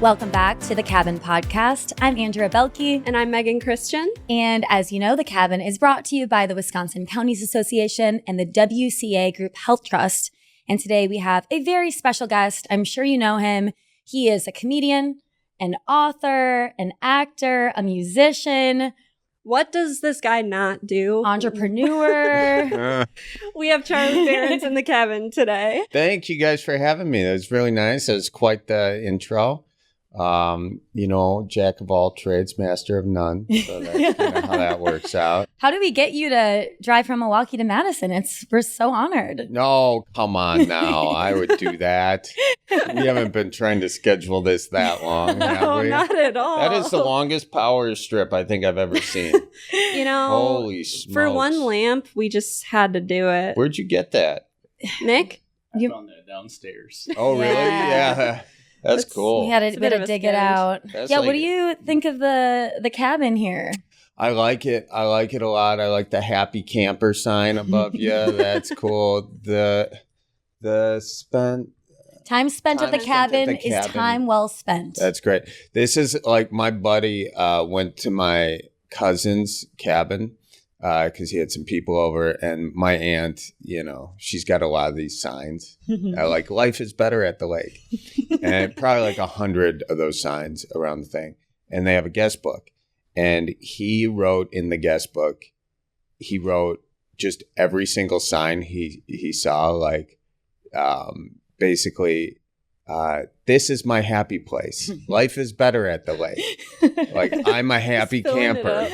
Welcome back to The Cabin Podcast. I'm Andrea Belke. And I'm Megan Christian. And as you know, The Cabin is brought to you by the Wisconsin Counties Association and the WCA Group Health Trust. And today we have a very special guest. I'm sure you know him. He is a comedian, an author, an actor, a musician. What does this guy not do? Entrepreneur. We have Charlie Berens in the cabin today. Thank you guys for having me. That was really nice. That was quite the intro. Jack of all trades, master of none. So that's kind of how that works out. How did we get you to drive from Milwaukee to Madison? We're so honored. No, come on now. I would do that. We haven't been trying to schedule this that long, have we? Not at all. That is the longest power strip I think I've ever seen. Holy smokes. For one lamp, we just had to do it. Where'd you get that? Nick? I found that downstairs. Oh, really? Yeah. That's cool. We had to dig it out. That's what do you think of the cabin here? I like it. I like it a lot. I like the happy camper sign above you. That's cool. Time spent at the cabin is time well spent. That's great. This is like my buddy went to my cousin's cabin because he had some people over, and my aunt, she's got a lot of these signs. Like life is better at the lake, and probably like 100 of those signs around the thing. And they have a guest book, and he wrote in the guest book, he wrote just every single sign he saw, like basically, this is my happy place. Life is better at the lake. Like, I'm a happy camper,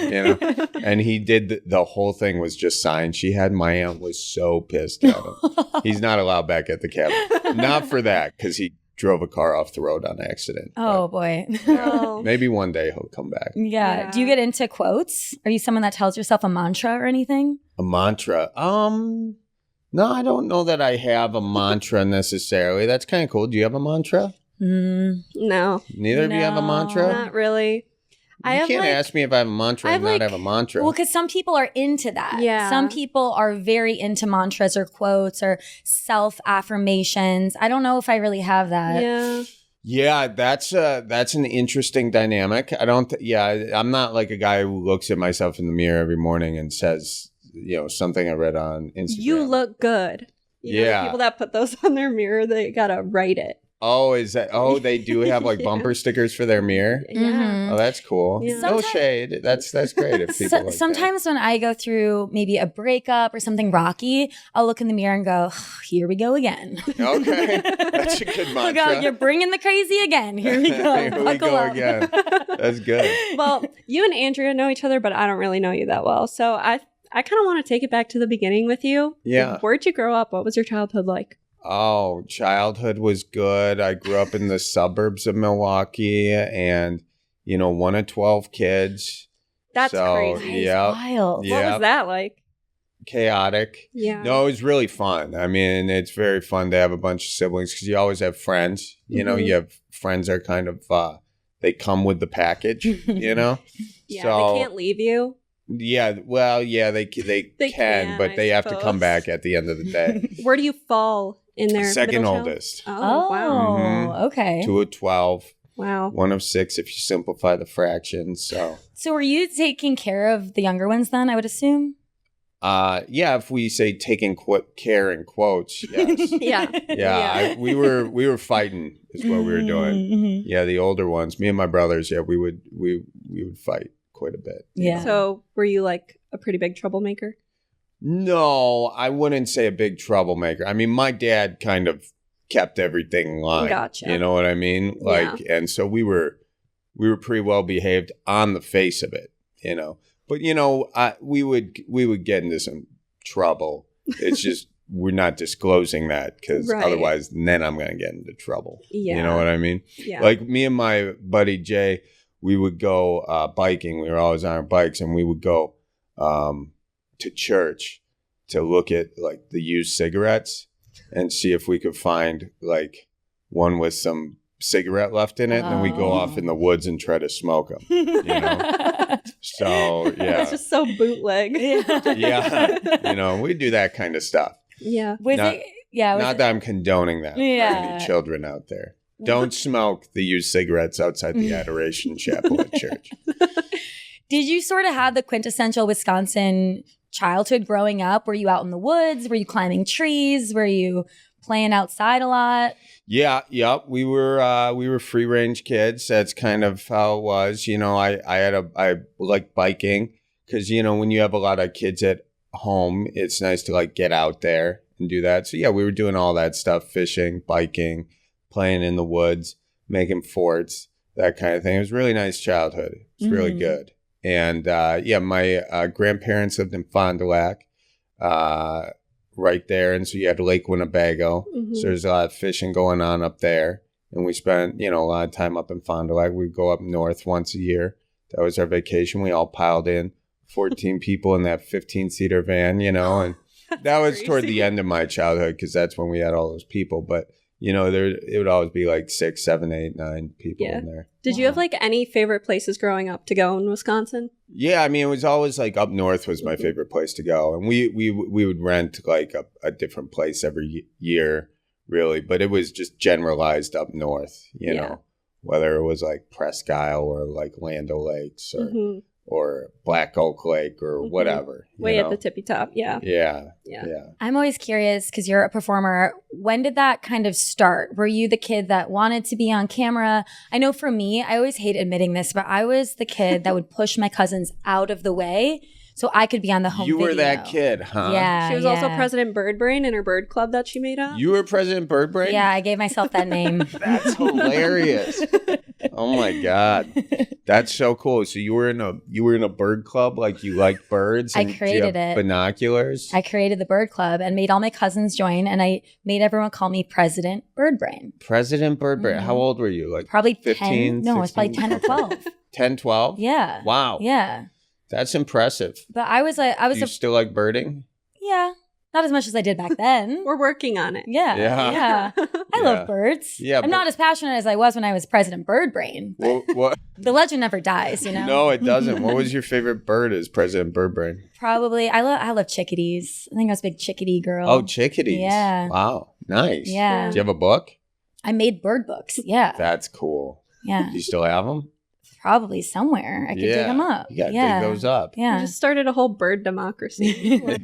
And he did the whole thing was just signs. My aunt was so pissed at him. He's not allowed back at the cabin. Not for that, because he drove a car off the road on accident. Oh, boy. Maybe one day he'll come back. Yeah. Do you get into quotes? Are you someone that tells yourself a mantra or anything? A mantra? No, I don't know that I have a mantra necessarily. That's kind of cool. Do you have a mantra? No. Neither of you have a mantra? Not really. You can't ask me if I have a mantra and not have a mantra. Well, because some people are into that. Yeah. Some people are very into mantras or quotes or self-affirmations. I don't know if I really have that. Yeah. Yeah, that's an interesting dynamic. I'm not like a guy who looks at myself in the mirror every morning and says, something I read on Instagram. You look good. People that put those on their mirror, they gotta write it. Oh, they do have like bumper stickers for their mirror? Yeah. Mm-hmm. Oh, that's cool. Yeah. No shade. That's great if people like sometimes that. when I go through maybe a breakup or something rocky, I'll look in the mirror and go, here we go again. Okay. That's a good mantra. I'll go, you're bringing the crazy again. Here we go. Here we go again. That's good. Well, you and Andrea know each other, but I don't really know you that well. So I kind of want to take it back to the beginning with you. Yeah. Where'd you grow up? What was your childhood like? Oh, childhood was good. I grew up in the suburbs of Milwaukee and, one of 12 kids. That's crazy. Yeah. Wild. Yeah. What was that like? Chaotic. Yeah. No, it was really fun. I mean, it's very fun to have a bunch of siblings because you always have friends. You have friends are kind of, they come with the package, Yeah, So, they can't leave you. Yeah, well, yeah, they can, but they have to come back at the end of the day. Where do you fall in their Second middle child? oldest. Oh, wow. Mhm. Okay. 2 of 12. Wow. 1 of 6 if you simplify the fractions. So were you taking care of the younger ones then, I would assume? Yeah, if we say taking care in quotes, yes. Yeah. We were fighting is what we were doing. Mm-hmm. Yeah, the older ones, me and my brothers, we would fight quite a bit. Yeah. So were you like a pretty big troublemaker? No, I wouldn't say a big troublemaker. I mean, my dad kind of kept everything in line. Gotcha. You know what I mean? And so we were pretty well behaved on the face of it, But we would get into some trouble. It's just we're not disclosing that because otherwise, then I'm going to get into trouble. Yeah. You know what I mean? Yeah. Like me and my buddy Jay, we would go biking. We were always on our bikes, and we would go to church to look at like the used cigarettes and see if we could find like one with some cigarette left in it, and then we go off in the woods and try to smoke them. So yeah, it's just so bootleg. Yeah, we do that kind of stuff. Yeah. Not that I'm condoning that for any children out there. Don't smoke the used cigarettes outside the Adoration Chapel at church. Did you sort of have the quintessential Wisconsin childhood growing up? Were you out in the woods? Were you climbing trees? Were you playing outside a lot? Yeah, we were free range kids. That's kind of how it was. You know, I like biking because, you know, when you have a lot of kids at home, it's nice to like get out there and do that. So yeah, we were doing all that stuff, fishing, biking, playing in the woods, making forts, that kind of thing. It was a really nice childhood. It was really good. And yeah, my grandparents lived in Fond du Lac, right there. And so you had Lake Winnebago. So there's a lot of fishing going on up there. And we spent, you know, a lot of time up in Fond du Lac. We'd go up north once a year. That was our vacation. We all piled in, 14 people in that 15-seater van, you know. And that was toward the end of my childhood because that's when we had all those people. But, you know, it would always be like 6, 7, 8, 9 people in there. Did you have like any favorite places growing up to go in Wisconsin? Yeah, I mean, it was always like up north was my favorite place to go. And we would rent like a different place every year, really. But it was just generalized up north, you know, whether it was like Presque Isle or like Land O'Lakes or Black Oak Lake or whatever. Way at the tippy top. Yeah. I'm always curious because you're a performer. When did that kind of start? Were you the kid that wanted to be on camera? I know for me, I always hate admitting this, but I was the kid that would push my cousins out of the way so I could be on the home video. You were that kid, huh? Yeah. She was also President Birdbrain in her bird club that she made up. You were President Birdbrain? Yeah, I gave myself that name. That's hilarious. Oh my God. That's so cool. So you were in a bird club, like you like birds? I created it. Binoculars? I created the bird club and made all my cousins join, and I made everyone call me President Birdbrain. President Birdbrain. How old were you? Like probably 15, 10. No, it was 16? probably 10 or 12. 10, 12? Yeah. Wow. Yeah. That's impressive. But I was Do you still like birding? Yeah. Not as much as I did back then. We're working on it. Yeah. I love birds. Yeah, I'm not as passionate as I was when I was President Birdbrain. What? The legend never dies, you know? No, it doesn't. What was your favorite bird as President Birdbrain? Probably. I love chickadees. I think I was a big chickadee girl. Oh, chickadees. Yeah. Wow. Nice. Yeah. Do you have a book? I made bird books. Yeah. That's cool. Yeah. Do you still have them? Probably somewhere. I could dig them up. You got to dig those up. Yeah. You just started a whole bird democracy. So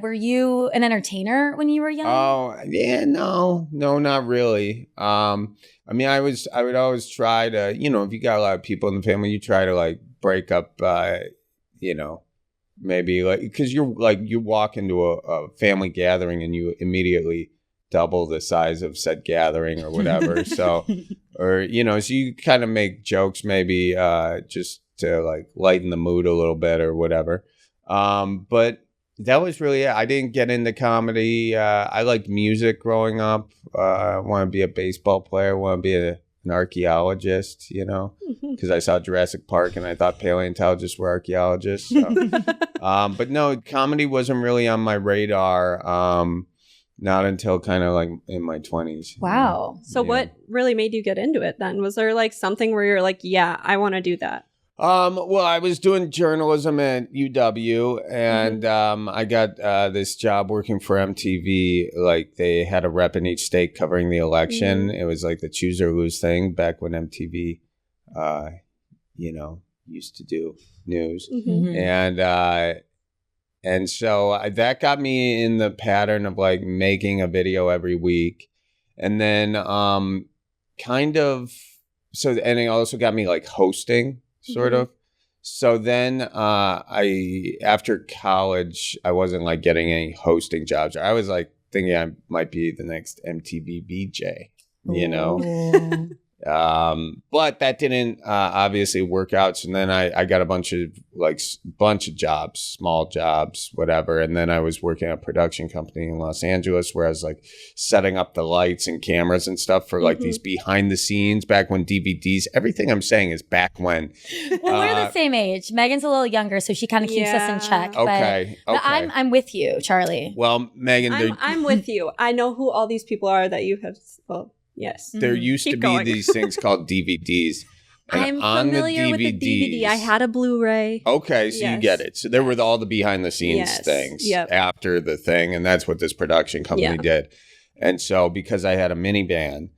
were you an entertainer when you were young? Oh, yeah, no, not really. I mean, I would always try to, you know, if you got a lot of people in the family, you try to like break up, you know, maybe like, because you walk into a family gathering and you immediately double the size of said gathering or whatever. So, or, you know, so you kind of make jokes maybe just to like lighten the mood a little bit or whatever. But that was really it. I didn't get into comedy. I liked music growing up. I want to be a baseball player. I want to be an archaeologist, you know, because I saw Jurassic Park and I thought paleontologists were archaeologists. So. But no, comedy wasn't really on my radar. Not until kind of like in my 20s. Wow. So what really made you get into it then? Was there like something where you're like, yeah, I want to do that? Well, I was doing journalism at UW and I got this job working for MTV. Like they had a rep in each state covering the election. It was like the choose or lose thing back when MTV, you know, used to do news. And so that got me in the pattern of like making a video every week. And then and it also got me like hosting sort of. So then after college, I wasn't like getting any hosting jobs. I was like thinking I might be the next MTV VJ, you know? But that didn't obviously work out. So then I got a bunch of jobs, small jobs, whatever. And then I was working at a production company in Los Angeles where I was like setting up the lights and cameras and stuff for like these behind the scenes back when DVDs, everything I'm saying is back when. Well, we're the same age. Megan's a little younger, so she kind of keeps us in check. Okay. But I'm with you, Charlie. Well, Megan, I'm with you. I know who all these people are that you have, well, yes. There used to be these things called DVDs. I'm familiar with the DVD. I had a Blu-ray. Okay, so you get it. So there were all the behind the scenes things after the thing, and that's what this production company did. And so because I had a minivan,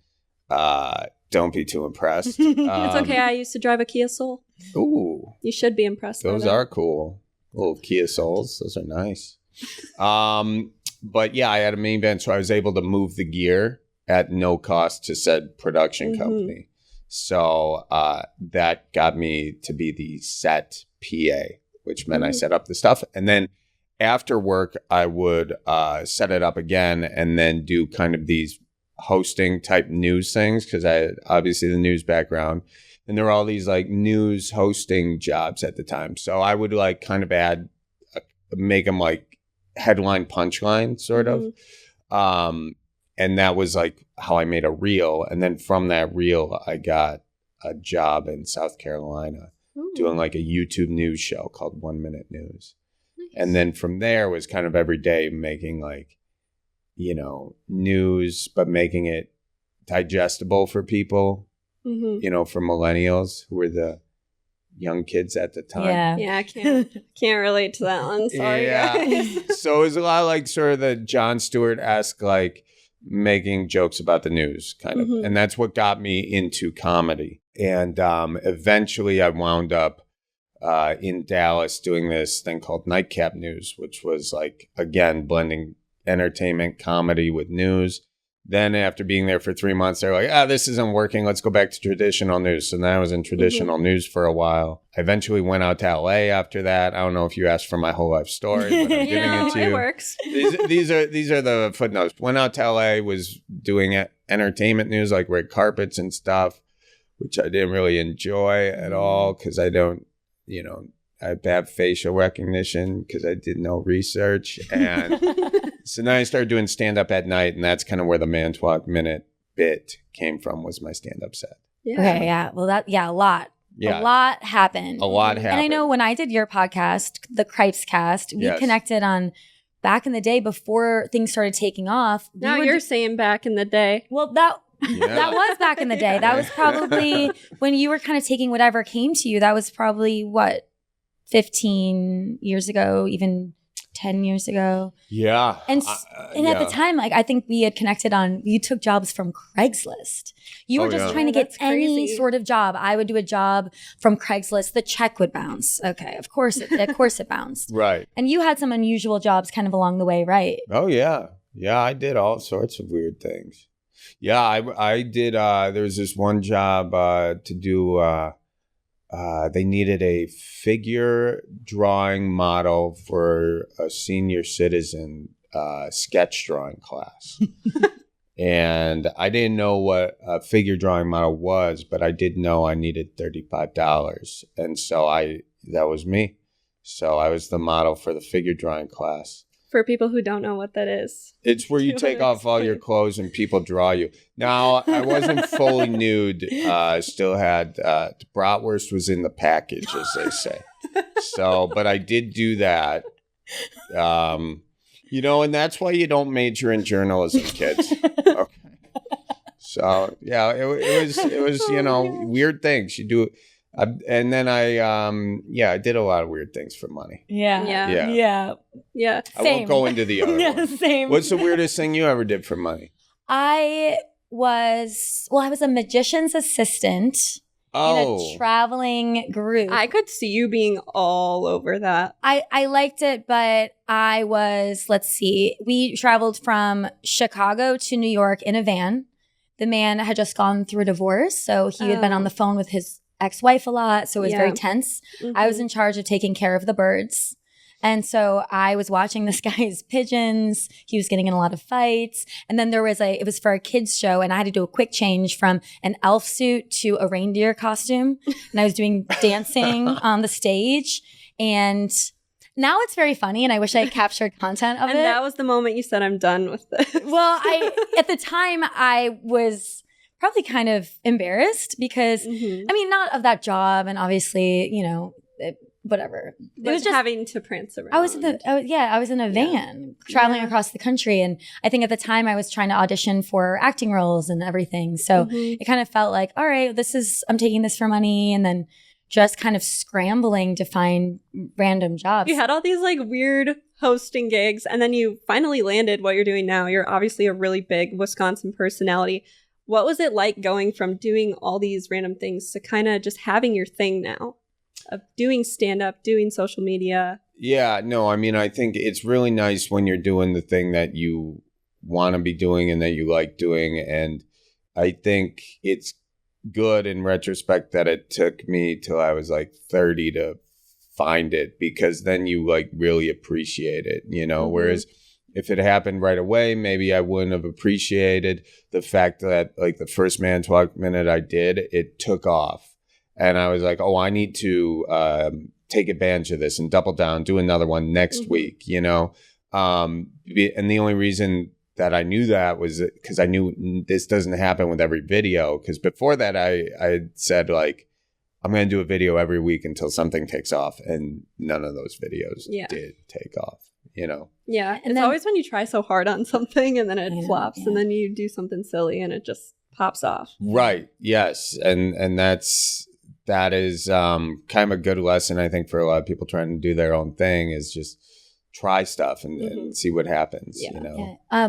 don't be too impressed. It's okay. I used to drive a Kia Soul. Ooh. You should be impressed. Those are cool. Little Kia Souls. Those are nice. But yeah, I had a minivan, so I was able to move the gear at no cost to said production company. So that got me to be the set PA, which meant I set up the stuff. And then after work, I would set it up again and then do kind of these hosting type news things because I had obviously the news background. And there were all these like news hosting jobs at the time. So I would like kind of make them like headline punchline sort of. And that was like how I made a reel. And then from that reel, I got a job in South Carolina doing like a YouTube news show called 1 Minute News. Nice. And then from there was kind of every day making like, you know, news, but making it digestible for people, you know, for millennials who were the young kids at the time. Yeah, I can't relate to that one. Sorry, guys. So it was a lot like sort of the Jon Stewart-esque, like making jokes about the news kind of. And that's what got me into comedy. And eventually I wound up in Dallas doing this thing called Nightcap News, which was like, again, blending entertainment, comedy with news. Then after being there for 3 months, they're like, this isn't working. Let's go back to traditional news. So then I was in traditional news for a while. I eventually went out to LA after that. I don't know if you asked for my whole life story, but I'm giving it to you. It works. These are the footnotes. Went out to LA, was doing entertainment news, like red carpets and stuff, which I didn't really enjoy at all because I don't, you know, I have bad facial recognition because I did no research. And so then I started doing stand-up at night, and that's kind of where the Man Talk Minute bit came from, was my stand-up set. Yeah. Okay, yeah. Well, a lot. Yeah. A lot happened. A lot happened. And I know when I did your podcast, the Cripes Cast, we connected on back in the day before things started taking off. Now you're saying back in the day. Well, that was back in the day. That was probably when you were kind of taking whatever came to you. That was probably, 15 years ago, even 10 years ago. Yeah. And at the time, like, I think we had connected on, you took jobs from Craigslist. You were just trying to get any sort of job. I would do a job from Craigslist. The check would bounce. Okay. Of course it bounced. Right. And you had some unusual jobs kind of along the way, right? Oh, yeah. Yeah, I did all sorts of weird things. Yeah, I did. There was this one job to do. They needed a figure drawing model for a senior citizen sketch drawing class. And I didn't know what a figure drawing model was, but I did know I needed $35. And so that was me. So I was the model for the figure drawing class. For people who don't know what that is. It's where you take off all your clothes and people draw you. Now, I wasn't fully nude. Still had, the bratwurst was in the package, as they say. So, but I did do that. You know, and that's why you don't major in journalism, kids. Okay. So, yeah, it was, you know, weird things. You do and then I did a lot of weird things for money. Yeah. I won't go into the other one. Same. What's the weirdest thing you ever did for money? I was a magician's assistant in a traveling group. I could see you being all over that. I liked it, but I was, we traveled from Chicago to New York in a van. The man had just gone through a divorce, so he had been on the phone with his ex-wife a lot, so it was very tense. I was in charge of taking care of the birds. And so I was watching this guy's pigeons. He was getting in a lot of fights. And then it was for a kids show, and I had to do a quick change from an elf suit to a reindeer costume. And I was doing dancing on the stage. And now it's very funny, and I wish I had captured content of it. And that was the moment you said, I'm done with this. Well, at the time, I was probably kind of embarrassed because, I mean, not of that job, and obviously, you know, whatever. It was just having to prance around. I was in a van traveling across the country, and I think at the time I was trying to audition for acting roles and everything. So it kind of felt like, all right, I'm taking this for money, and then just kind of scrambling to find random jobs. You had all these like weird hosting gigs, and then you finally landed what you're doing now. You're obviously a really big Wisconsin personality. What was it like going from doing all these random things to kind of just having your thing now of doing stand-up, doing social media? Yeah, no, I mean, I think it's really nice when you're doing the thing that you want to be doing and that you like doing. And I think it's good in retrospect that it took me till I was like 30 to find it, because then you like really appreciate it, you know, whereas if it happened right away, maybe I wouldn't have appreciated the fact that like the first Man Talk Minute I did, it took off. And I was like, oh, I need to take advantage of this and double down, do another one next week, you know? And the only reason that I knew that was because I knew this doesn't happen with every video. Because before that, I said like, I'm going to do a video every week until something takes off. And none of those videos did take off, you know? Yeah. And it's then, always when you try so hard on something and then it flops yeah. and then you do something silly and it just pops off. Right. Yes. And that is kind of a good lesson, I think, for a lot of people trying to do their own thing, is just try stuff and see what happens, you know? Yeah.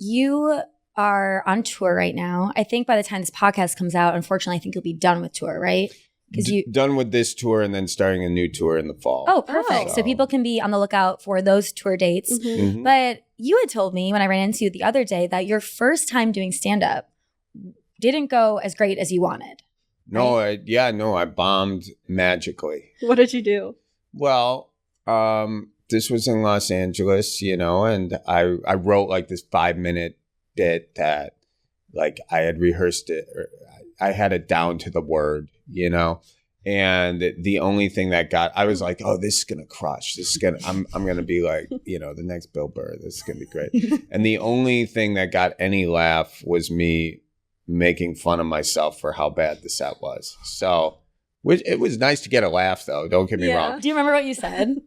You are on tour right now. I think by the time this podcast comes out, unfortunately, I think you'll be done with tour, right? Because done with this tour and then starting a new tour in the fall. Oh, perfect. So people can be on the lookout for those tour dates. But you had told me when I ran into you the other day that your first time doing stand-up didn't go as great as you wanted. No, I bombed magically. What did you do? Well, this was in Los Angeles, you know, and I wrote like this 5-minute bit that like I had rehearsed it, or I had it down to the word, you know, and the only thing that I was like, oh, this is going to crush. I'm going to be like, you know, the next Bill Burr. This is going to be great. And the only thing that got any laugh was me making fun of myself for how bad the set was. So it was nice to get a laugh, though. Don't get me wrong. Do you remember what you said?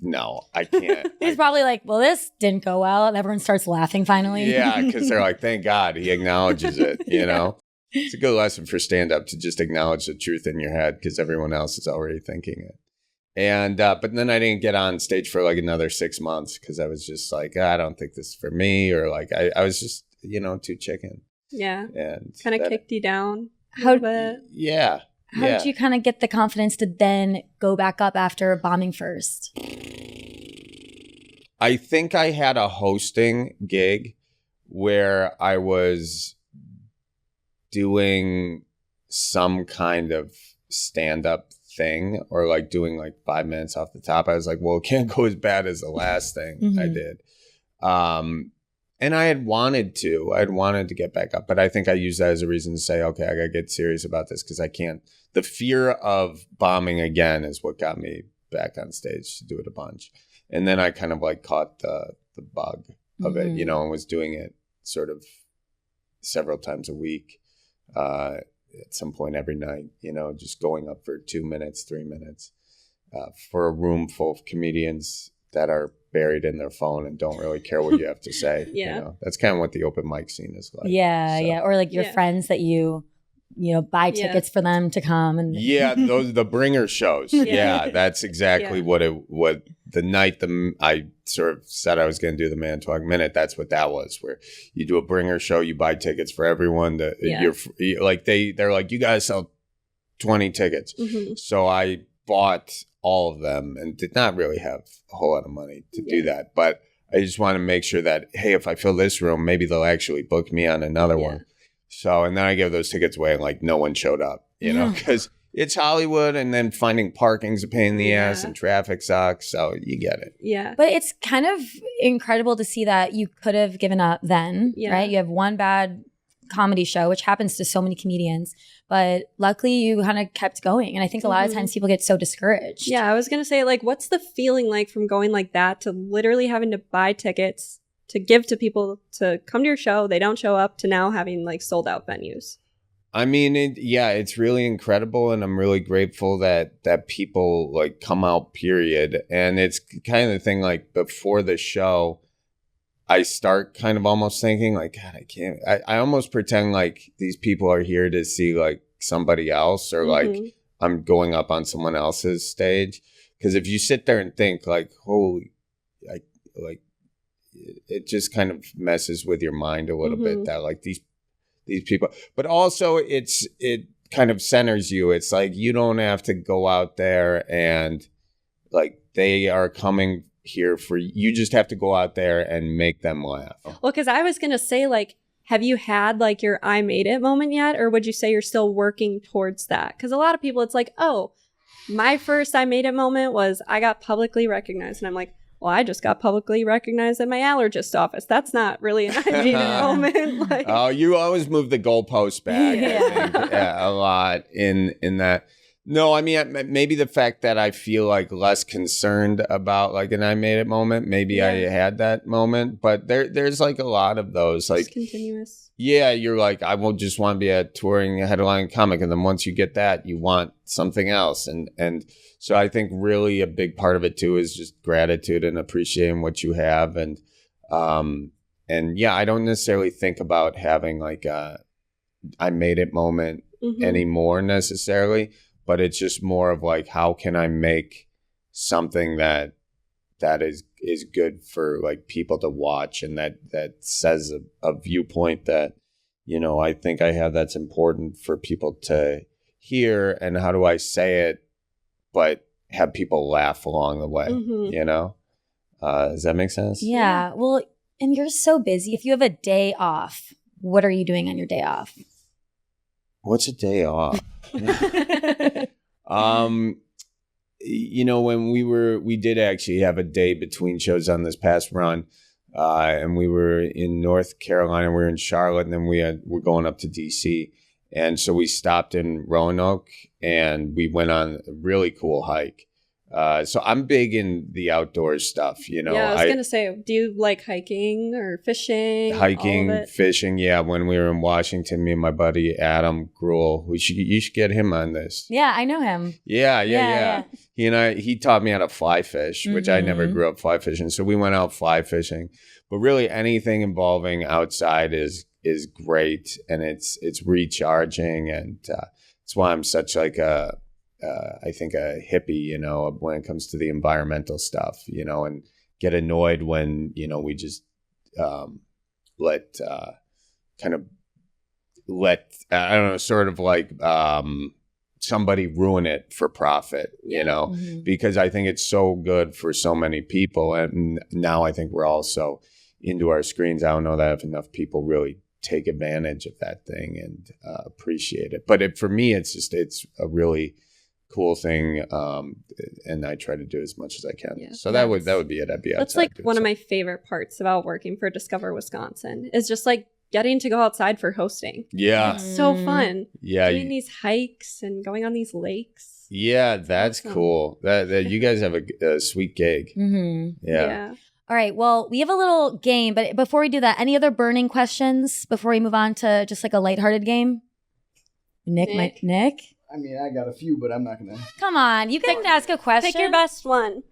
No, I can't. He's probably like, well, this didn't go well. And everyone starts laughing finally. Yeah, because they're like, thank God he acknowledges it, you know? It's a good lesson for stand-up to just acknowledge the truth in your head, because everyone else is already thinking it. And but then I didn't get on stage for like another 6 months, because I was just like, I don't think this is for me, or like I was just, you know, too chicken. Yeah. And kind of kicked you down a How little bit. Yeah. How did you kind of get the confidence to then go back up after bombing first? I think I had a hosting gig where I was doing some kind of stand-up thing, or like doing like 5 minutes off the top. I was like, well, it can't go as bad as the last thing I did. And I had wanted to get back up, but I think I used that as a reason to say, okay, I got to get serious about this, because I can't. The fear of bombing again is what got me back on stage to do it a bunch. And then I kind of like caught the bug of it, you know, and was doing it sort of several times a week, at some point every night, you know, just going up for 2 minutes, 3 minutes, for a room full of comedians that are buried in their phone and don't really care what you have to say. You know, that's kind of what the open mic scene is like. Yeah. Or like your friends that you buy tickets for them to come. And those the bringer shows. Yeah, that's exactly what the night I sort of said I was going to do the Man Talk Minute. That's what that was, where you do a bringer show, you buy tickets for everyone. You're like they're like, you guys sell 20 tickets. So I bought all of them and did not really have a whole lot of money to do that, but I just want to make sure that, hey, if I fill this room, maybe they'll actually book me on another one. So, and then I gave those tickets away and like no one showed up, you know, because it's Hollywood, and then finding parking's a pain in the ass and traffic sucks. So you get it. Yeah. But it's kind of incredible to see that you could have given up then, right? You have one bad comedy show, which happens to so many comedians, but luckily you kind of kept going. And I think a lot of times people get so discouraged. Yeah, I was going to say, like, what's the feeling like from going like that to literally having to buy tickets to give to people to come to your show, they don't show up, to now having like sold out venues? I mean, it's really incredible, and I'm really grateful that people like come out, period. And it's kind of the thing, like before the show, I start kind of almost thinking like, God, I almost pretend like these people are here to see like somebody else or like I'm going up on someone else's stage. Because if you sit there and think like, holy, like it just kind of messes with your mind a little bit that like these people, but also it kind of centers you. It's like you don't have to go out there and like they are coming here for you. Just have to go out there and make them laugh. Well, because I was gonna say, like, have you had like your I made it moment yet, or would you say you're still working towards that? Because a lot of people, it's like, oh, my first I made it moment was I got publicly recognized, and I'm like, well, I just got publicly recognized at my allergist office. That's not really an I made it moment. Like, oh, you always move the goalpost back. I think, a lot in that. No, I mean, maybe the fact that I feel like less concerned about like an I made it moment. Maybe I had that moment, but there's like a lot of those. Like, it's continuous. Yeah, you're like, I will just want to be a touring headline comic. And then once you get that, you want something else. And so I think really a big part of it too is just gratitude and appreciating what you have. And yeah, I don't necessarily think about having like a I made it moment anymore necessarily, but it's just more of like, how can I make something that is good for like people to watch and that says a viewpoint that, you know, I think I have that's important for people to hear, and how do I say it but have people laugh along the way, you know? Does that make sense? Yeah. Well, and you're so busy. If you have a day off, what are you doing on your day off? What's a day off? You know, when we did actually have a day between shows on this past run, and we were in North Carolina, we were in Charlotte, and then we're going up to DC. And so we stopped in Roanoke and we went on a really cool hike. So I'm big in the outdoors stuff, you know. Yeah, I was going to say, do you like hiking or fishing? Hiking, fishing, yeah. When we were in Washington, me and my buddy Adam Gruel, you should get him on this. Yeah, I know him. Yeah. He taught me how to fly fish, which I never grew up fly fishing. So we went out fly fishing. But really anything involving outside is great, and it's recharging, and it's why I'm such like I think a hippie, you know, when it comes to the environmental stuff, you know, and get annoyed when, you know, we just let I don't know, sort of like somebody ruin it for profit, you know, because I think it's so good for so many people. And now I think we're all so into our screens. I don't know that if enough people really take advantage of that thing and appreciate it. But for me, it's a really cool thing, and I try to do as much as I can. Yeah, so that would be it. I'd be outside. That's like one of my favorite parts about working for Discover Wisconsin is just like getting to go outside for hosting. Yeah, it's so fun. Yeah, doing these hikes and going on these lakes. Yeah, that's cool. That you guys have a sweet gig. Yeah. All right. Well, we have a little game, but before we do that, any other burning questions before we move on to just like a lighthearted game? Nick? I mean, I got a few, but I'm not going to. Come on. You can ask a question. Pick your best one.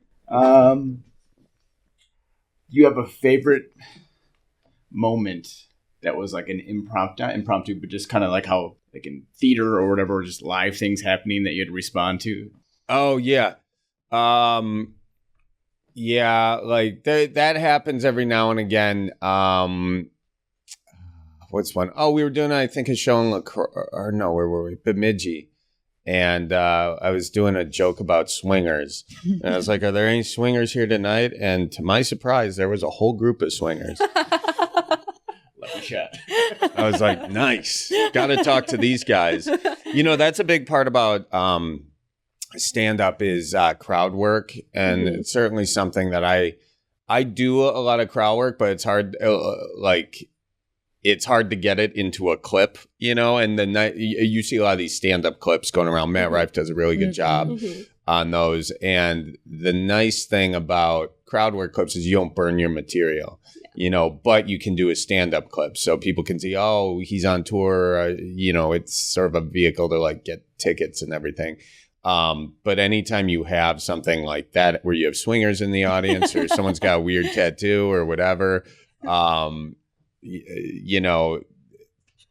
You have a favorite moment that was like an impromptu, but just kind of like how, like in theater or whatever, just live things happening that you had to respond to? Oh, yeah. Yeah, like that happens every now and again. What's one? Oh, we were doing, I think, a show in where were we? Bemidji. And I was doing a joke about swingers. And I was like, are there any swingers here tonight? And to my surprise, there was a whole group of swingers. Lucky shot. I was like, nice. Got to talk to these guys. You know, that's a big part about stand-up is crowd work. And it's certainly something that I do a lot of crowd work, but it's hard, it's hard to get it into a clip, you know, and then you see a lot of these stand-up clips going around. Matt Rife does a really good job on those. And the nice thing about crowd work clips is you don't burn your material, you know, but you can do a stand-up clip. So people can see, oh, he's on tour, you know, it's sort of a vehicle to like get tickets and everything. But anytime you have something like that where you have swingers in the audience or someone's got a weird tattoo or whatever, you know,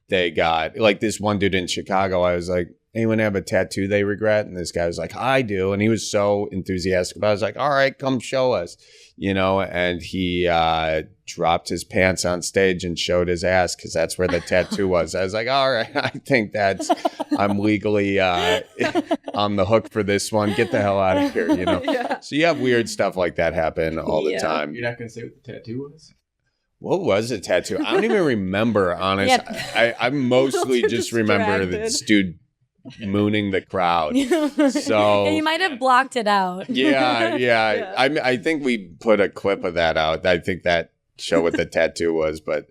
they got. Like this one dude in Chicago, I was like, anyone have a tattoo they regret? And this guy was like, I do. And he was so enthusiastic about it. I was like, all right, come show us, and he dropped his pants on stage and showed his ass because that's where the tattoo was. I was like, all right, I think I'm legally on the hook for this one. Get the hell out of here, Yeah. So you have weird stuff like that happen all the Yeah. time. You're not going to say what the tattoo was? What was a tattoo? I don't even remember, honest. Yeah. I mostly Too just remember distracted. this dude mooning the crowd. Yeah, you might have blocked it out. Yeah. Yeah. I think we put a clip of that out. I think that show what the tattoo was, but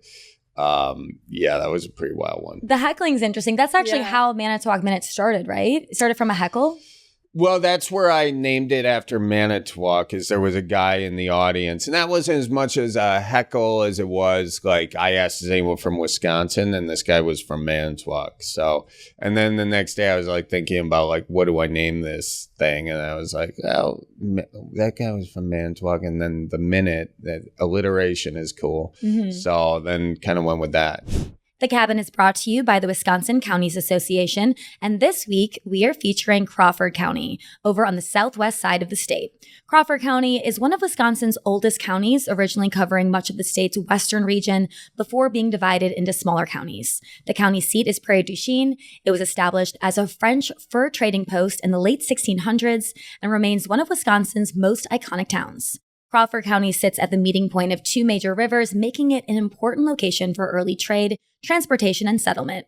that was a pretty wild one. The heckling's interesting. That's actually Yeah. how Manitowoc Minute started, right? It started from a heckle. Well, that's where I named it after Manitowoc, because there was a guy in the audience. And that wasn't as much as a heckle as it was like I asked, is anyone from Wisconsin? And this guy was from Manitowoc. So, and then the next day I was like thinking about like, what do I name this thing? And I was like, well, that guy was from Manitowoc. And then the minute, that alliteration is cool. Mhm. So then kind of went with that. The Cabin is brought to you by the Wisconsin Counties Association, and this week we are featuring Crawford County, over on the southwest side of the state. Crawford County is one of Wisconsin's oldest counties, originally covering much of the state's western region before being divided into smaller counties. The county seat is Prairie du Chien. It was established as a French fur trading post in the late 1600s and remains one of Wisconsin's most iconic towns. Crawford County sits at the meeting point of two major rivers, making it an important location for early trade, transportation, and settlement.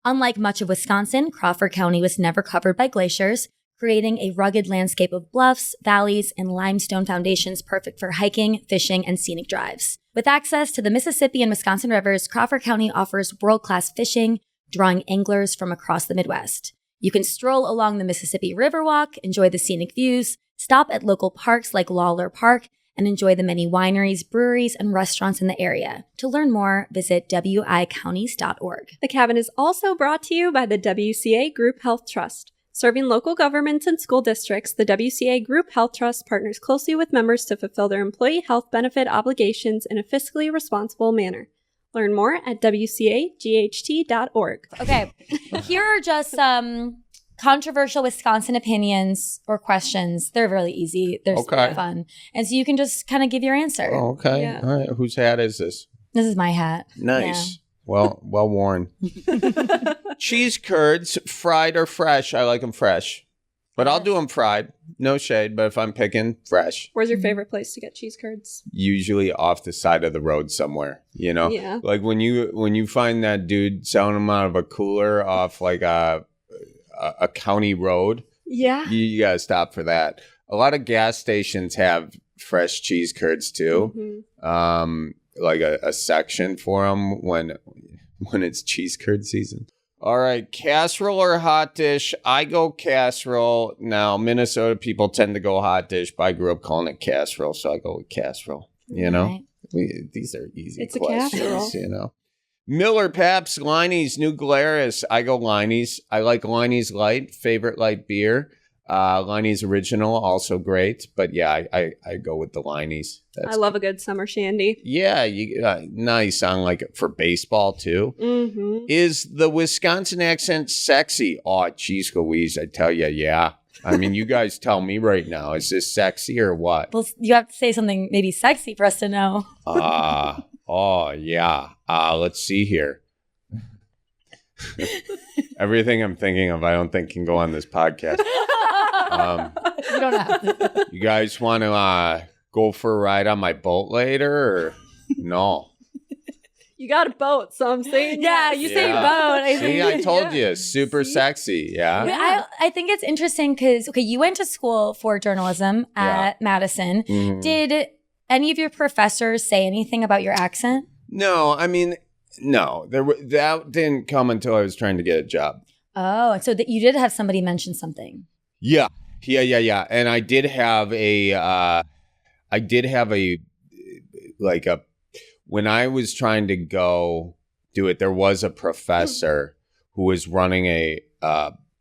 Unlike much of Wisconsin, Crawford County was never covered by glaciers, creating a rugged landscape of bluffs, valleys, and limestone foundations perfect for hiking, fishing, and scenic drives. With access to the Mississippi and Wisconsin rivers, Crawford County offers world-class fishing, drawing anglers from across the Midwest. You can stroll along the Mississippi Riverwalk, enjoy the scenic views, stop at local parks like Lawler Park, and enjoy the many wineries, breweries, and restaurants in the area. To learn more, visit wicounties.org. The Cabin is also brought to you by the WCA Group Health Trust. Serving local governments and school districts, the WCA Group Health Trust partners closely with members to fulfill their employee health benefit obligations in a fiscally responsible manner. Learn more at wcaght.org. Okay, here are just some controversial Wisconsin opinions or questions. They're really easy. They're Okay. fun. And so you can just kind of give your answer. Oh, okay. Yeah. All right. Whose hat is this? This is my hat. Nice. Well worn. Cheese curds, fried or fresh? I like them fresh. But I'll do them fried. No shade, but if I'm picking, fresh. Where's your favorite place to get cheese curds? Usually off the side of the road somewhere, Yeah. Like when you find that dude selling them out of a cooler off like a county road, Yeah. you gotta stop for that. A lot of gas stations have fresh cheese curds too. Mhm. Like a section for them when it's cheese curd season. All right, casserole or hot dish? I go casserole. Now, Minnesota people tend to go hot dish, but I grew up calling it casserole, so I go with casserole. Right. These are easy It's a questions, casserole. Miller, Pabst, Leinie's, New Glarus. I go Leinie's. I like Leinie's Light, favorite light beer. Leinie's Original, also great. But yeah, I go with the Leinie's. I love a good summer shandy. Yeah, nice on like for baseball too. Mm-hmm. Is the Wisconsin accent sexy? Oh, geez Louise, I tell you, yeah. I mean, you guys tell me right now, is this sexy or what? Well, you have to say something maybe sexy for us to know. Oh, yeah. Let's see here. Everything I'm thinking of, I don't think can go on this podcast. You don't have to. You guys want to go for a ride on my boat later or no? You got a boat, so I'm saying Yeah, yes. you say boat. See, I told you, super sexy. Yeah. But I think it's interesting because, you went to school for journalism at Madison. Mhm. Did any of your professors say anything about your accent? No, I mean, no. That didn't come until I was trying to get a job. Oh, so that you did have somebody mention something. Yeah. And I did have when I was trying to go do it, there was a professor who was running a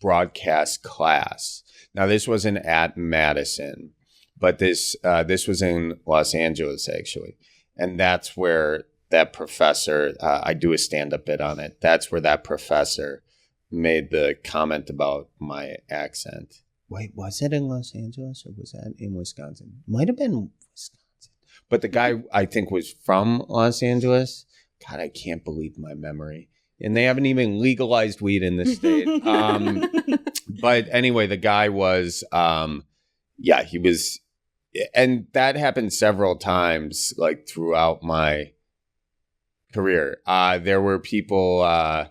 broadcast class. Now, this wasn't at Madison, but this was in Los Angeles, actually. And that's where that professor, I do a stand-up bit on it. That's where that professor made the comment about my accent. Wait, was it in Los Angeles or was that in Wisconsin? Might have been Wisconsin. But the guy, I think, was from Los Angeles. God, I can't believe my memory. And they haven't even legalized weed in the state. But anyway, the guy was, he was, and that happened several times, like throughout my career. There were people, I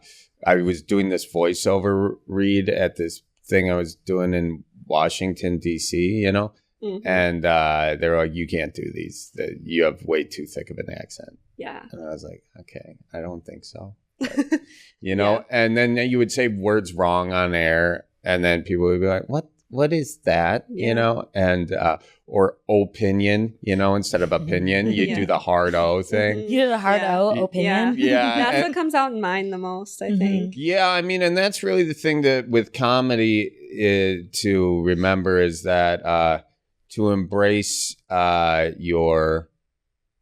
was doing this voiceover read at this thing I was doing in Washington, D.C., you know? Mm-hmm. And they're like, you can't do these. You have way too thick of an accent. Yeah. And I was like, okay, I don't think so. But, you know? Yeah. And then you would say words wrong on air. And then people would be like, what is that? Yeah. You know? And, or opinion, you know, instead of opinion, you do the hard O thing. You do the hard O, opinion. Yeah. That's what comes out in mine the most, I think. Yeah. I mean, and that's really the thing that with comedy to remember is that to embrace your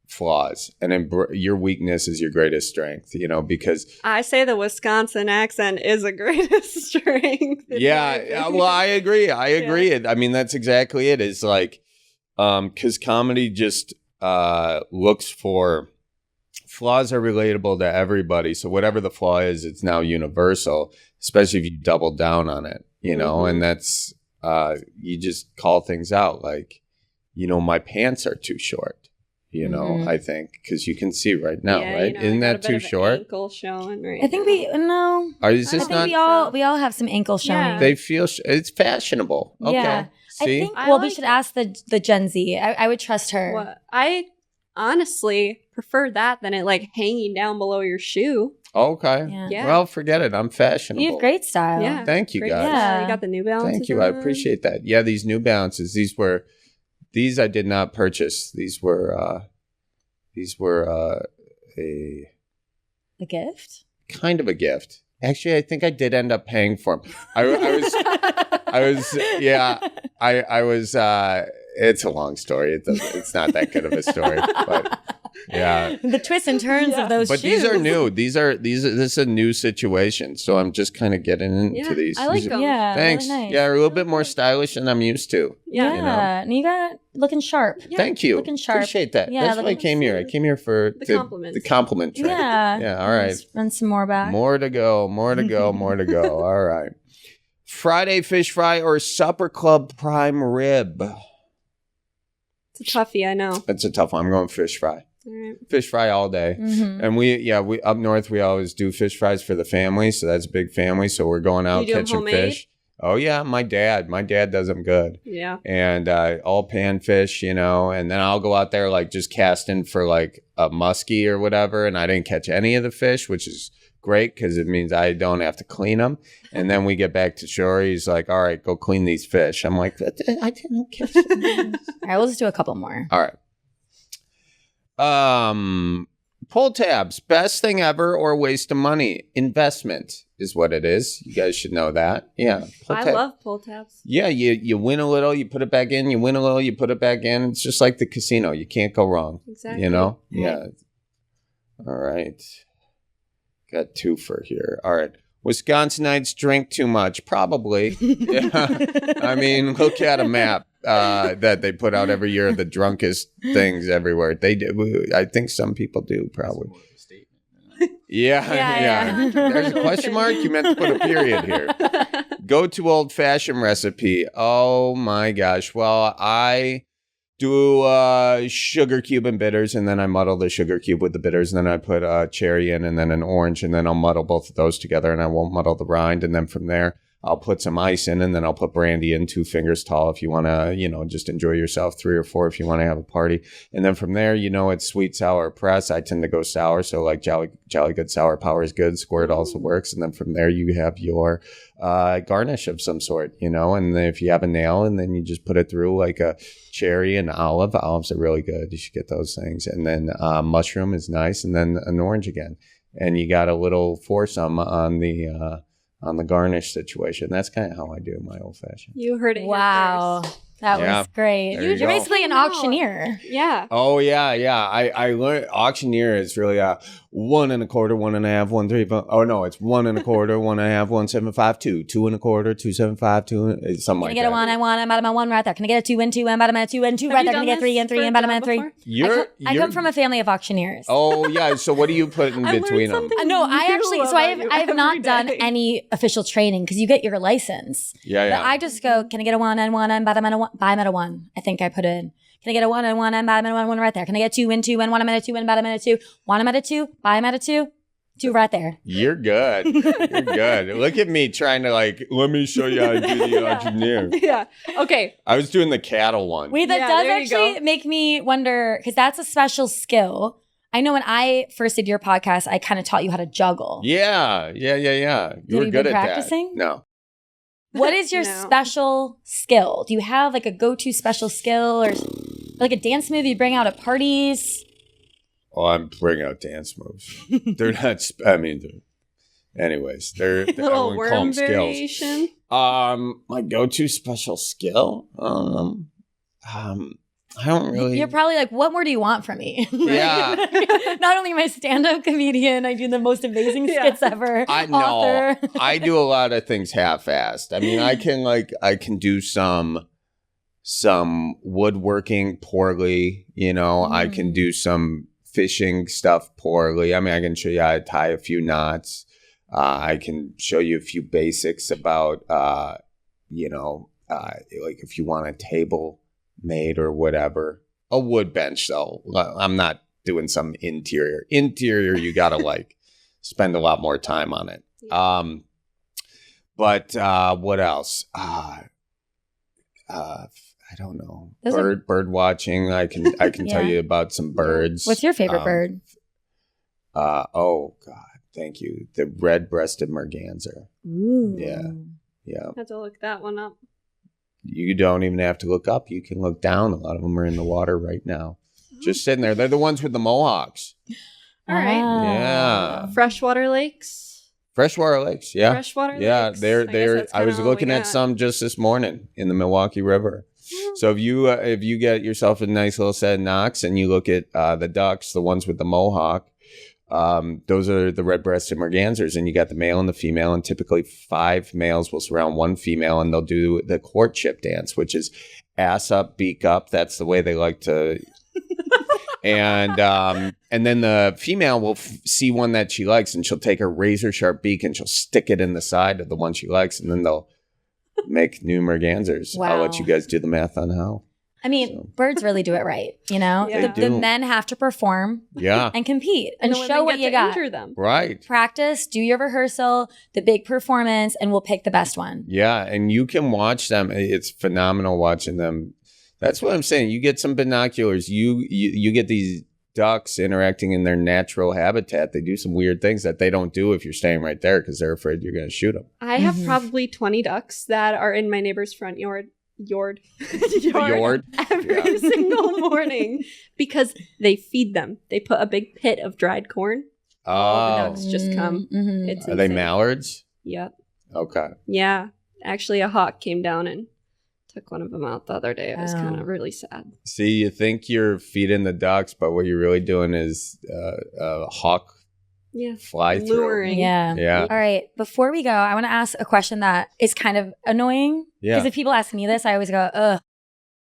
flaws and your weakness is your greatest strength, you know, because I say the Wisconsin accent is a greatest strength. Yeah. Well, I agree. Yeah. I mean, that's exactly it. It's like, because comedy just looks for flaws are relatable to everybody. So whatever the flaw is, it's now universal, especially if you double down on it, you know, and that's, you just call things out like, you know, my pants are too short. You know, I think, because you can see right now, right? You know, isn't that too short? Ankle showing right I think no. Is this I think we all have some ankle showing. Yeah. They feel it's fashionable. Okay. Yeah. See? I think, we should ask the Gen Z. I would trust her. Well, I honestly prefer that than it like hanging down below your shoe. Okay. Yeah. Well, forget it. I'm fashionable. You have great style. Yeah. Thank you, guys. Yeah. You got the New Balances. Thank you. I appreciate that. Yeah, these New Balances. These I did not purchase. These were a gift. Kind of a gift. Actually, I think I did end up paying for them. I was. It's a long story. It's not that good of a story, but yeah. The twists and turns of those but shoes. These are new. This is a new situation. So I'm just kind of getting into these. I like them. Yeah. Thanks. Really nice. Yeah, a little bit more stylish than I'm used to. Yeah. You know? And you got looking sharp. Yeah. Thank you. Looking sharp. Appreciate that. Yeah, that's why I came here. I came here for the compliment train. Yeah. Yeah. All right. Let's run some more back. More to go. More to go. More to go. All right. Friday fish fry or supper club prime rib? It's a toughie, I know. It's a tough one. I'm going fish fry. Right. Fish fry all day. Mm-hmm. And we up north, we always do fish fries for the family. So that's a big family. So we're going out catching fish. Oh, yeah. My dad does them good. Yeah. And all pan fish, you know, and then I'll go out there like just casting for like a muskie or whatever. And I didn't catch any of the fish, which is great because it means I don't have to clean them. And then we get back to shore. He's like, all right, go clean these fish. I'm like, I didn't catch them. All right, we'll just do a couple more. All right. Pull tabs, best thing ever or waste of money? Investment is what it is. You guys should know that. Yeah. I love pull tabs. Yeah, you win a little, you put it back in. You win a little, you put it back in. It's just like the casino. You can't go wrong. Exactly. You know? Yeah. All right. Got two for here. All right. Wisconsinites drink too much. Probably. Yeah. I mean, look at a map that they put out every year, the drunkest things everywhere. They do. I think some people do, probably. Yeah. There's a question mark. You meant to put a period here. Go to old-fashioned recipe. Oh, my gosh. Well, I do sugar cube and bitters, and then I muddle the sugar cube with the bitters, and then I put cherry in, and then an orange, and then I'll muddle both of those together, and I won't muddle the rind, and then from there I'll put some ice in, and then I'll put brandy in 2 fingers tall if you want to, you know, just enjoy yourself, 3 or 4 if you want to have a party. And then from there, you know, it's sweet, sour, press. I tend to go sour. So like Jolly Good Sour Power is good. Squirt also works. And then from there, you have your garnish of some sort, you know, and then if you have a nail, and then you just put it through like a cherry and olive. Olives are really good. You should get those things. And then mushroom is nice. And then an orange again. And you got a little foursome on the garnish situation. That's kind of how I do my old fashioned. You heard it. Wow. That Yeah. was great. There you You're go. basically an No. auctioneer. Yeah. Oh yeah, yeah. I learned auctioneer is really 1 1/4, 1 1/2, 1 3. Oh no, it's 1 1/4, 1 1/2, 1 7/5, 2 2 1/4, 2 7/5, 2 something Can like I get a that. 1 and 1 and bottom of 1 right there? Can I get a 2 and 2 and bottom of 2 and 2 right there? Can I get 3 and 3 and bottom of 3? Before? I come from a family of auctioneers. Oh yeah. So what do you put in I learned between them? something No, I new actually, so about I have you not every done day. any official training because you get your license. Yeah, But yeah. I just go, can I get a 1 and 1 and bottom of 1? Bottom of 1. I think I put in. Can I get a 1 and 1 and bottom of 1 right there? Can I get 2 and 2 and 1 and 2 and bottom of 2? 1 and 2, bottom of 2, 2 right there. You're good. You're good. Look at me trying to let me show you how to do the auctioneer. Yeah. Okay. I was doing the cattle one. Wait, that Yeah, does there you actually go. make me wonder because that's a special skill. I know when I first did your podcast, I kind of taught you how to juggle. Yeah. You Have were you good been at practicing? that. No. What is your No. special skill? Do you have like a go-to special skill or like a dance move you bring out at parties? Oh, I'm bringing out dance moves. They're not. I mean, anyways, they're. A I little wouldn't call worm them skills. variation. My go-to special skill. I don't really. You're probably like, what more do you want from me? Yeah. Not only am I a stand-up comedian, I do the most amazing Yeah. skits ever. I know. Author. I do a lot of things half-assed. I mean, I can do some woodworking poorly. I can do some fishing stuff poorly. I mean, I can show you how to tie a few knots. I can show you a few basics about, like if you want a table made or whatever. A wood bench, though. I'm not doing some interior. Interior, you got to spend a lot more time on it. But what else? I don't know. Bird watching. I can tell Yeah. you about some birds. What's your favorite bird? Oh God, thank you. The red-breasted merganser. Ooh. Yeah. Have to look that one up. You don't even have to look up. You can look down. A lot of them are in the water right now. Just sitting there. They're the ones with the mohawks. All right. Ah. Yeah. Freshwater lakes. Freshwater lakes. Yeah. Freshwater Yeah. lakes. They're. I guess that's I was kinda all we looking at got. some just this morning in the Milwaukee River. So if you get yourself a nice little set of knocks and you look at the ducks, the ones with the mohawk, those are the red-breasted mergansers, and you got the male and the female, and typically 5 males will surround 1 female, and they'll do the courtship dance, which is ass up, beak up. That's the way they like to. And then the female will see one that she likes, and she'll take her razor sharp beak and she'll stick it in the side of the one she likes, and then they'll make new mergansers. I'll Wow. let you guys do the math on how. I mean, birds really do it right. Yeah. They The do. men have to perform Yeah. and compete and the show women what get you to got. injure them. Right. Practice, do your rehearsal, the big performance, and we'll pick the best one. Yeah, and you can watch them. It's phenomenal watching them. That's what I'm saying. You get some binoculars. You get these ducks interacting in their natural habitat. They do some weird things that they don't do if you're staying right there because they're afraid you're going to shoot them. I have Mhm. probably 20 ducks that are in my neighbor's front yard. Yard. Yard? Every Yeah. single morning because they feed them. They put a big pit of dried corn. All the Oh, ducks just come. Mhm. It's are they insane. mallards? Yep. Okay. Yeah. Actually, a hawk came down and took one of them out the other day. It was Oh. kind of really sad. See, you think you're feeding the ducks, but what you're really doing is a hawk Yeah. fly through. Luring. Yeah. Yeah. All right. Before we go, I want to ask a question that is kind of annoying. Because Yeah. if people ask me this, I always go, ugh.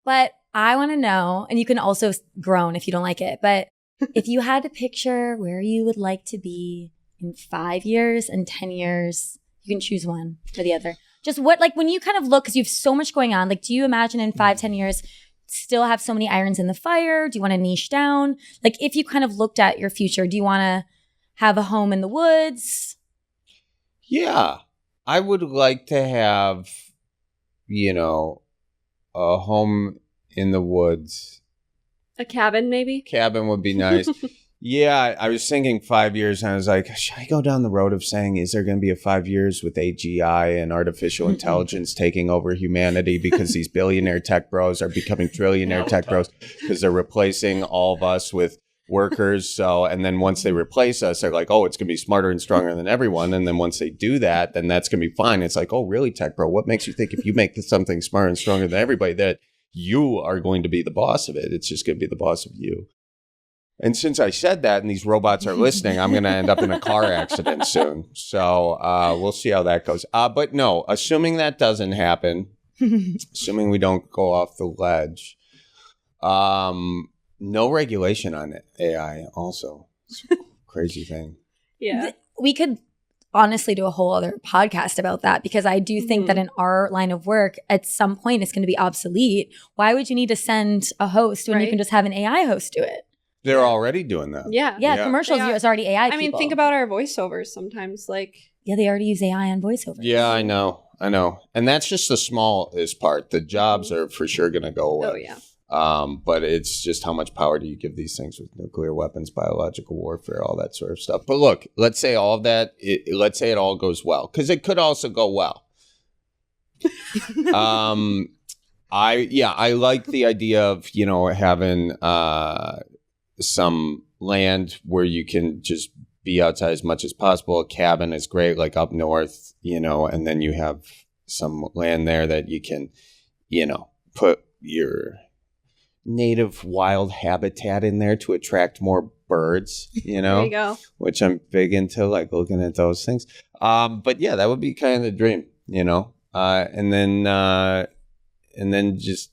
But I want to know, and you can also groan if you don't like it, but if you had to picture where you would like to be in 5 years and 10 years, you can choose one or the other. Just what, like when you kind of look, because you have so much going on, like do you imagine in 5, 10 years still have so many irons in the fire? Do you want to niche down? Like if you kind of looked at your future, do you want to have a home in the woods? Yeah. I would like to have, a home in the woods. A cabin, maybe? Cabin would be nice. Yeah, I was thinking 5 years, and I was like, should I go down the road of saying, is there going to be a 5 years with AGI and artificial intelligence taking over humanity because these billionaire tech bros are becoming trillionaire tech bros because they're replacing all of us with workers? So, and then once they replace us, they're like, oh, it's going to be smarter and stronger than everyone. And then once they do that, then that's going to be fine. It's like, oh, really, tech bro? What makes you think if you make something smarter and stronger than everybody that you are going to be the boss of it. It's just going to be the boss of you. And since I said that and these robots are listening, I'm going to end up in a car accident soon. So we'll see how that goes. But no, assuming that doesn't happen, assuming we don't go off the ledge, no regulation on it, AI also. It's a crazy thing. Yeah. We could honestly do a whole other podcast about that, because I do think that in our line of work, at some point, it's going to be obsolete. Why would you need to send a host when you can just have an AI host do it? They're already doing that. Yeah, commercials, it's already AI people. I mean, think about our voiceovers sometimes. Like, yeah, they already use AI on voiceovers. Yeah, I know. And that's just the smallest part. The jobs are for sure going to go away. oh yeah. But it's just how much power do you give these things with nuclear weapons, biological warfare, all that sort of stuff. But look, let's say all of that, let's say it all goes well, because it could also go well. I like the idea of, having some land where you can just be outside as much as possible. A cabin is great, like up north, and then you have some land there that you can, put your native wild habitat in there to attract more birds, There you go. which I'm big into, like looking at those things. But yeah, that would be kind of the dream, and then just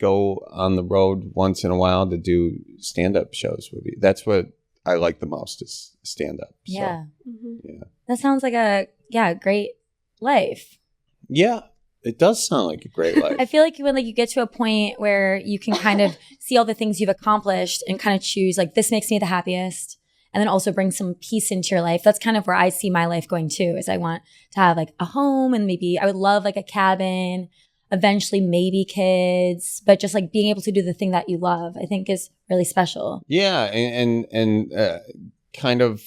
go on the road once in a while to do stand-up shows with you. That's what I like the most, is stand-up. Yeah. Mhm. Yeah. That sounds like a great life. Yeah, it does sound like a great life. I feel like when you get to a point where you can kind of see all the things you've accomplished and kind of choose, like, this makes me the happiest, and then also bring some peace into your life. That's kind of where I see my life going too, is I want to have like a home, and maybe I would love like a cabin, eventually maybe kids, but just like being able to do the thing that you love, I think is really special. Yeah, and kind of,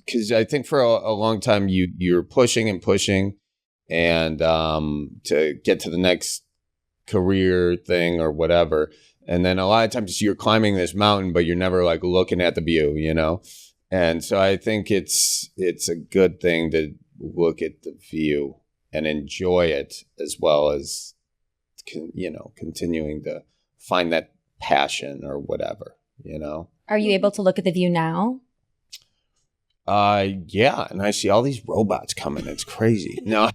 because I think for a long time you're pushing and pushing, and to get to the next career thing or whatever. And then a lot of times you're climbing this mountain, but you're never like looking at the view, And so I think it's a good thing to look at the view and enjoy it, as well as, continuing to find that passion or whatever, Are you able to look at the view now? Yeah, and I see all these robots coming. It's crazy. No,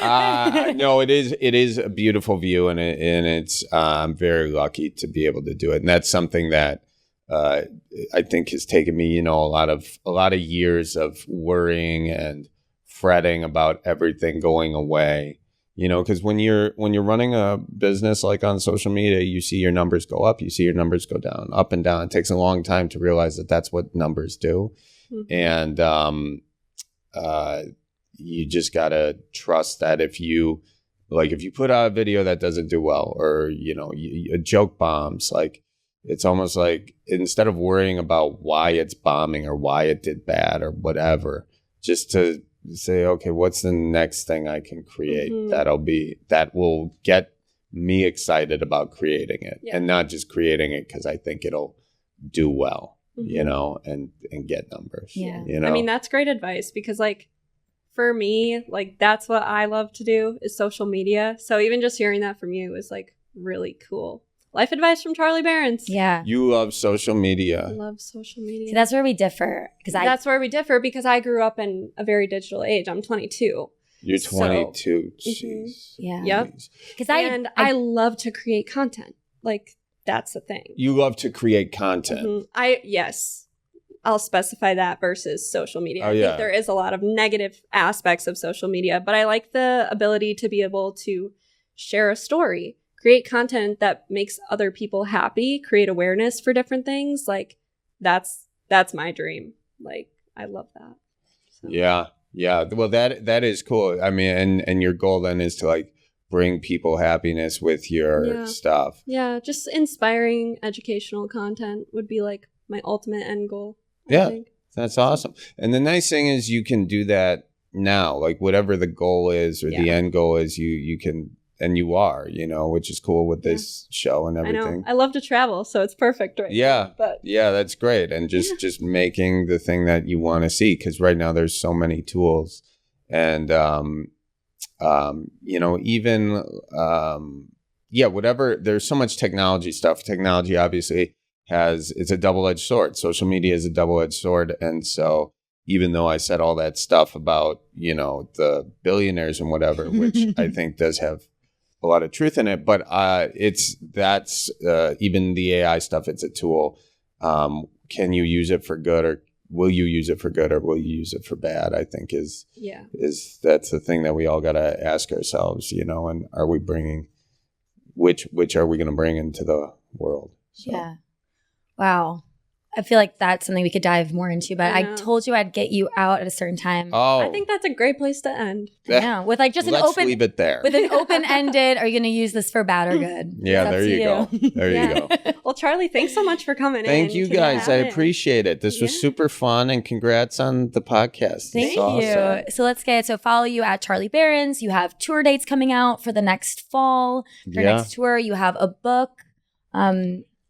no, it is a beautiful view, and it's I'm very lucky to be able to do it, and that's something that I think has taken me, a lot of years of worrying and fretting about everything going away. Because when you're running a business like on social media, you see your numbers go up, you see your numbers go down, up and down. It takes a long time to realize that that's what numbers do. And you just gotta trust that if you put out a video that doesn't do well, or a joke bombs, like, it's almost like, instead of worrying about why it's bombing or why it did bad or whatever, just to say, okay, what's the next thing I can create that will get me excited about creating it, and not just creating it because I think it'll do well. And get numbers. Yeah. I mean, that's great advice, because like, for me, like, that's what I love to do, is social media. So even just hearing that from you is like really cool. Life advice from Charlie Berens. Yeah. You love social media. I love social media. See, that's where we differ. That's where we differ, because I grew up in a very digital age. I'm 22. You're 22. Jeez. Yeah. Yep. Because I love to create content. Like, that's the thing. You love to create content. Yes. I'll specify that versus social media. Oh, I yeah. think there is a lot of negative aspects of social media, but I like the ability to be able to share a story, create content that makes other people happy, create awareness for different things. Like, that's my dream. Like, I love that. So. Yeah. Well, that is cool. I mean, and your goal then is to like bring people happiness with your stuff. Yeah, just inspiring educational content would be like my ultimate end goal. I think. That's awesome. And the nice thing is you can do that now, like whatever the goal is or the end goal is, you can, and you are, which is cool with this show and everything. I know. I love to travel, so it's perfect right now. But yeah, that's great. And just making the thing that you want to see, because right now there's so many tools, and even whatever. There's so much technology stuff. Technology obviously it's a double-edged sword. Social media is a double-edged sword, and so even though I said all that stuff about the billionaires and whatever, which I think does have a lot of truth in it, but even the AI stuff. It's a tool. Can you use it for good, or will you use it for good, or will you use it for bad? I think is that's the thing that we all got to ask ourselves, and are we bringing which are we going to bring into the world? So. Yeah. Wow. I feel like that's something we could dive more into, but I told you I'd get you out at a certain time. Oh, I think that's a great place to end. Yeah, with like just Let's leave it there. With an open-ended, are you going to use this for bad or good? Yeah, there you go. There you go. Well, Charlie, thanks so much for coming in. Thank you guys. I appreciate it. This was super fun, and congrats on the podcast. Thank you. Awesome. So let's follow you at Charlie Berens. You have tour dates coming out for the next fall. For your next tour, you have a book.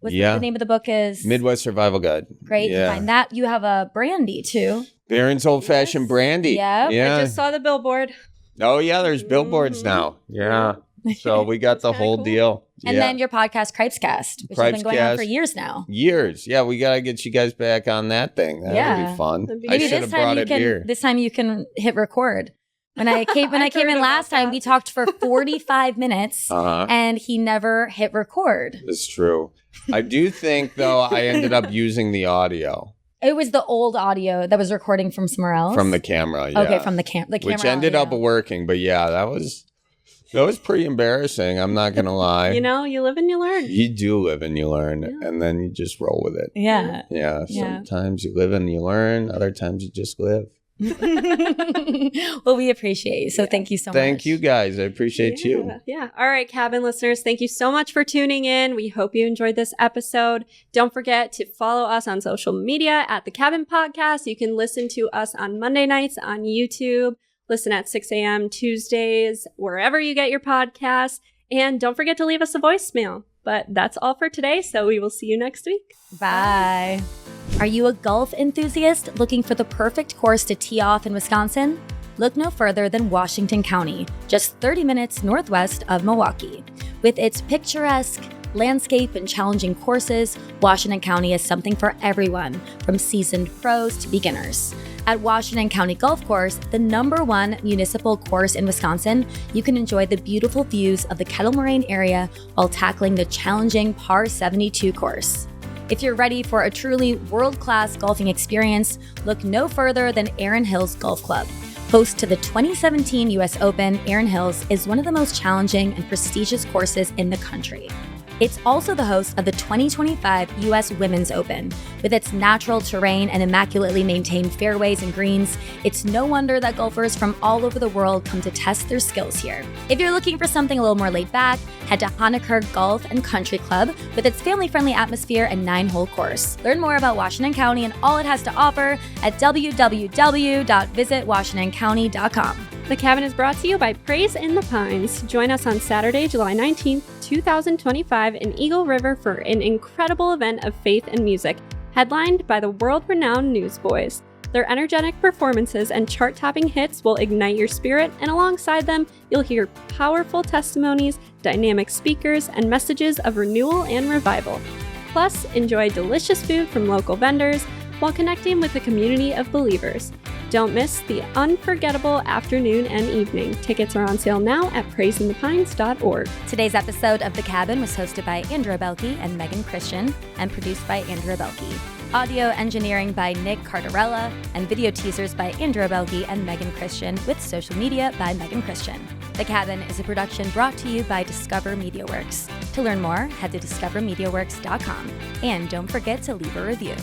What's the name of the book is? Midwest Survival Guide. Great. You find that. You have a brandy too. Berens Old Fashioned Brandy. Yep. Yeah. I just saw the billboard. Oh, yeah. There's billboards now. Yeah. So we got the whole deal. And then your podcast, Cripescast, which has been going on for years now. Years. Yeah. We got to get you guys back on that thing. That would be fun. I should have brought it here. This time you can hit record. When I came in last time, we talked for 45 minutes and he never hit record. It's true. I do think, though, I ended up using the audio. It was the old audio that was recording from somewhere else? From the camera, yeah. Okay, from the camera. Which ended up working. But yeah, that was pretty embarrassing. I'm not going to lie. You live and you learn. You do live and you learn. Yeah. And then you just roll with it. Yeah. Yeah. Sometimes you live and you learn. Other times you just live. Well, we appreciate you. So thank you so much. Thank you guys. I appreciate you. Yeah. All right, Cabin listeners, thank you so much for tuning in. We hope you enjoyed this episode. Don't forget to follow us on social media at The Cabin Podcast. You can listen to us on Monday nights on YouTube. Listen at 6 a.m. Tuesdays, wherever you get your podcasts. And don't forget to leave us a voicemail. But that's all for today, so we will see you next week. Bye. Are you a golf enthusiast looking for the perfect course to tee off in Wisconsin? Look no further than Washington County, just 30 minutes northwest of Milwaukee. With its picturesque landscape and challenging courses, Washington County is something for everyone, from seasoned pros to beginners. At Washington County Golf Course, the #1 municipal course in Wisconsin, you can enjoy the beautiful views of the Kettle Moraine area while tackling the challenging Par 72 course. If you're ready for a truly world-class golfing experience, look no further than Erin Hills Golf Club. Host to the 2017 U.S. Open, Erin Hills is one of the most challenging and prestigious courses in the country. It's also the host of the 2025 U.S. Women's Open. With its natural terrain and immaculately maintained fairways and greens, it's no wonder that golfers from all over the world come to test their skills here. If you're looking for something a little more laid back, head to Honaker Golf and Country Club with its family-friendly atmosphere and 9-hole course. Learn more about Washington County and all it has to offer at www.visitwashingtoncounty.com. The Cabin is brought to you by Praise in the Pines. Join us on Saturday, July 19th, 2025 in Eagle River for an incredible event of faith and music, headlined by the world-renowned Newsboys. Their energetic performances and chart-topping hits will ignite your spirit, and alongside them, you'll hear powerful testimonies, dynamic speakers, and messages of renewal and revival. Plus, enjoy delicious food from local vendors while connecting with a community of believers. Don't miss the unforgettable afternoon and evening. Tickets are on sale now at praiseinthepines.org. Today's episode of The Cabin was hosted by Andrea Belke and Megan Christian and produced by Andrea Belke. Audio engineering by Nick Cardarella and video teasers by Andrea Belke and Megan Christian with social media by Megan Christian. The Cabin is a production brought to you by Discover MediaWorks. To learn more, head to discovermediaworks.com. And don't forget to leave a review.